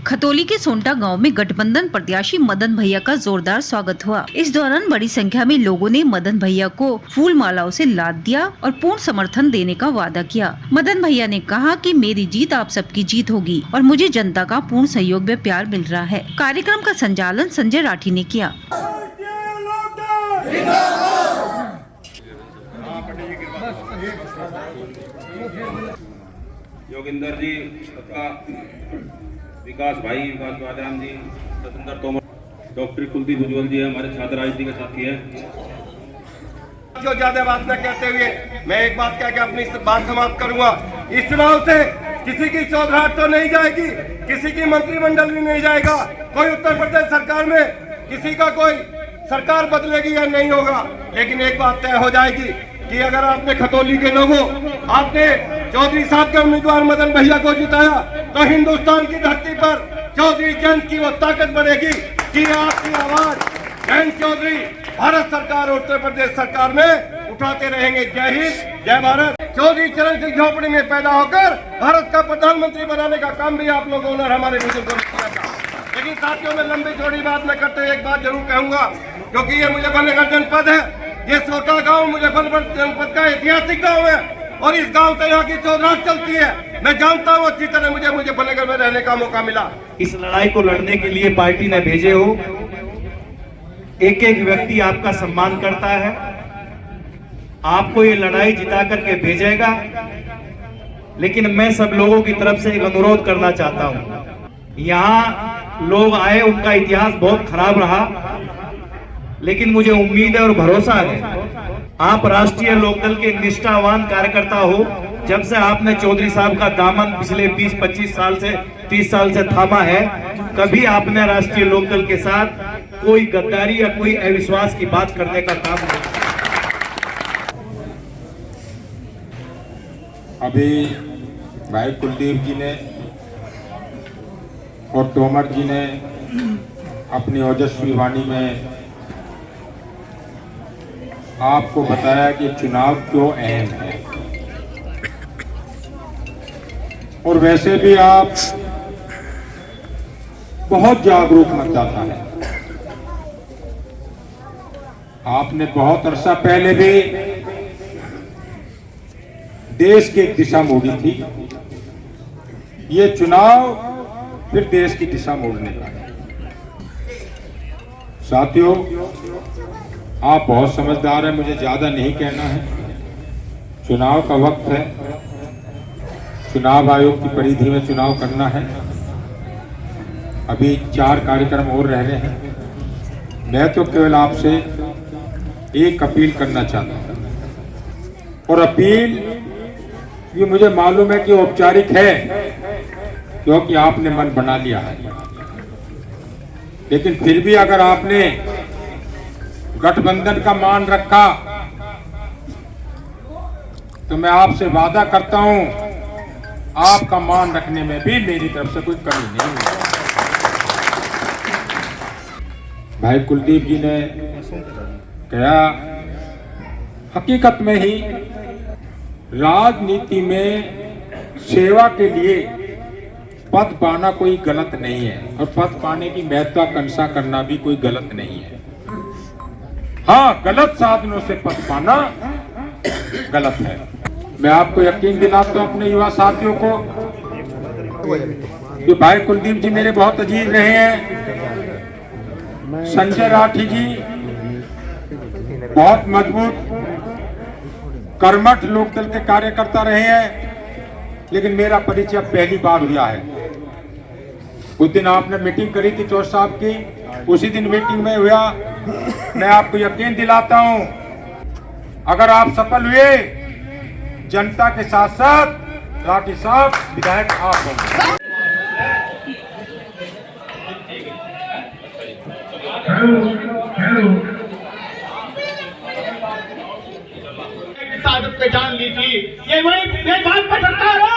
खतौली के सोंटा गांव में गठबंधन प्रत्याशी मदन भैया का जोरदार स्वागत हुआ। इस दौरान बड़ी संख्या में लोगों ने मदन भैया को फूल मालाओं से लाद दिया और पूर्ण समर्थन देने का वादा किया। मदन भैया ने कहा कि मेरी जीत आप सबकी जीत होगी और मुझे जनता का पूर्ण सहयोग व प्यार मिल रहा है। कार्यक्रम का संचालन संजय राठी ने किया। योगिंदर जी, विकास भाई, विकास बादाम जी, सतेंद्र तोमर, डॉक्टर कुलदीप उज्ज्वल जी हमारे छात्र राजनीति के साथी हैं। जो ज्यादा बात न कहते हुए मैं एक बात कह के अपनी बात समाप्त करूंगा। इस चुनाव से किसी की चौधराहट तो नहीं जाएगी, किसी की मंत्रिमंडल भी नहीं जाएगा, कोई उत्तर प्रदेश सरकार में किसी का कोई सरकार बदलेगी या नहीं होगा। लेकिन एक बात तय हो जाएगी कि अगर आपने खतौली के लोगों, आपने चौधरी साहब के उम्मीदवार मदन भैया को जिताया तो हिंदुस्तान की धरती पर चौधरी जैन की वो ताकत बढ़ेगी कि आपकी आवाज जैन चौधरी भारत सरकार और उत्तर प्रदेश सरकार में उठाते रहेंगे। जय हिंद, जय भारत। चौधरी चरण सिंह झोपड़ी में पैदा होकर भारत का प्रधानमंत्री बनाने का काम भी आप लोगों ने हमारे बुजुर्गों ने किया था। लेकिन साथियों में लंबी चौड़ी बात न करते एक बात जरूर कहूंगा, क्योंकि ये मुजफ्फरनगर जनपद है, ये सोटा गांव मुजफ्फरनगर जनपद का ऐतिहासिक गांव है और इस गांव से यहाँ की चौधराहट चलती है। मैं जानता हूँ अच्छी तरह, मुझे मुजफ्फरनगर में रहने का मौका मिला। इस लड़ाई को लड़ने के लिए पार्टी ने भेजे हो, एक एक व्यक्ति आपका सम्मान करता है, आपको ये लड़ाई जिता करके भेजेगा। लेकिन मैं सब लोगों की तरफ से एक अनुरोध करना चाहता हूं। यहाँ लोग आए, उनका इतिहास बहुत खराब रहा, लेकिन मुझे उम्मीद है और भरोसा है आप राष्ट्रीय लोकदल के निष्ठावान कार्यकर्ता हो। जब से आपने चौधरी साहब का दामन पिछले 20-25 साल से 30 साल से थामा है, कभी आपने राष्ट्रीय लोकदल के साथ कोई गद्दारी या कोई अविश्वास की बात करने का काम नहीं। अभी भाई कुलदीप जी ने और तोमर जी ने अपनी ओजस्वी वाणी में आपको बताया कि चुनाव क्यों अहम है, और वैसे भी आप बहुत जागरूक मतदाता है। आपने बहुत अरसा पहले भी देश की एक दिशा मोड़ी थी, ये चुनाव फिर देश की दिशा मोड़ने का है। साथियों, आप बहुत समझदार हैं, मुझे ज्यादा नहीं कहना है। चुनाव का वक्त है, चुनाव आयोग की परिधि में चुनाव करना है। अभी 4 कार्यक्रम और रह रहे हैं। मैं तो केवल आपसे एक अपील करना चाहता हूं, और अपील ये मुझे मालूम है कि औपचारिक है, क्योंकि आपने मन बना लिया है। लेकिन फिर भी अगर आपने गठबंधन का मान रखा तो मैं आपसे वादा करता हूं आपका मान रखने में भी मेरी तरफ से कोई कमी नहीं है। भाई कुलदीप जी ने कहा, हकीकत में ही राजनीति में सेवा के लिए पद पाना कोई गलत नहीं है, और पद पाने की महत्वाकांक्षा करना भी कोई गलत नहीं है। हाँ, गलत साधनों से पद पाना गलत है। मैं आपको यकीन दिलाता हूं अपने युवा साथियों को कि भाई कुलदीप जी मेरे बहुत अजीज रहे हैं। संजय राठी जी बहुत मजबूत कर्मठ लोकदल के कार्यकर्ता रहे हैं, लेकिन मेरा परिचय पहली बार हुआ है। उस दिन आपने मीटिंग करी थी चौधरी साहब की, उसी दिन मीटिंग में हुआ। मैं आपको यकीन दिलाता हूं, अगर आप सफल हुए, जनता के साथ साथ राठी साहब विधायक आप होंगे। पे जान ली थी, ये वही बात पर सरकार है।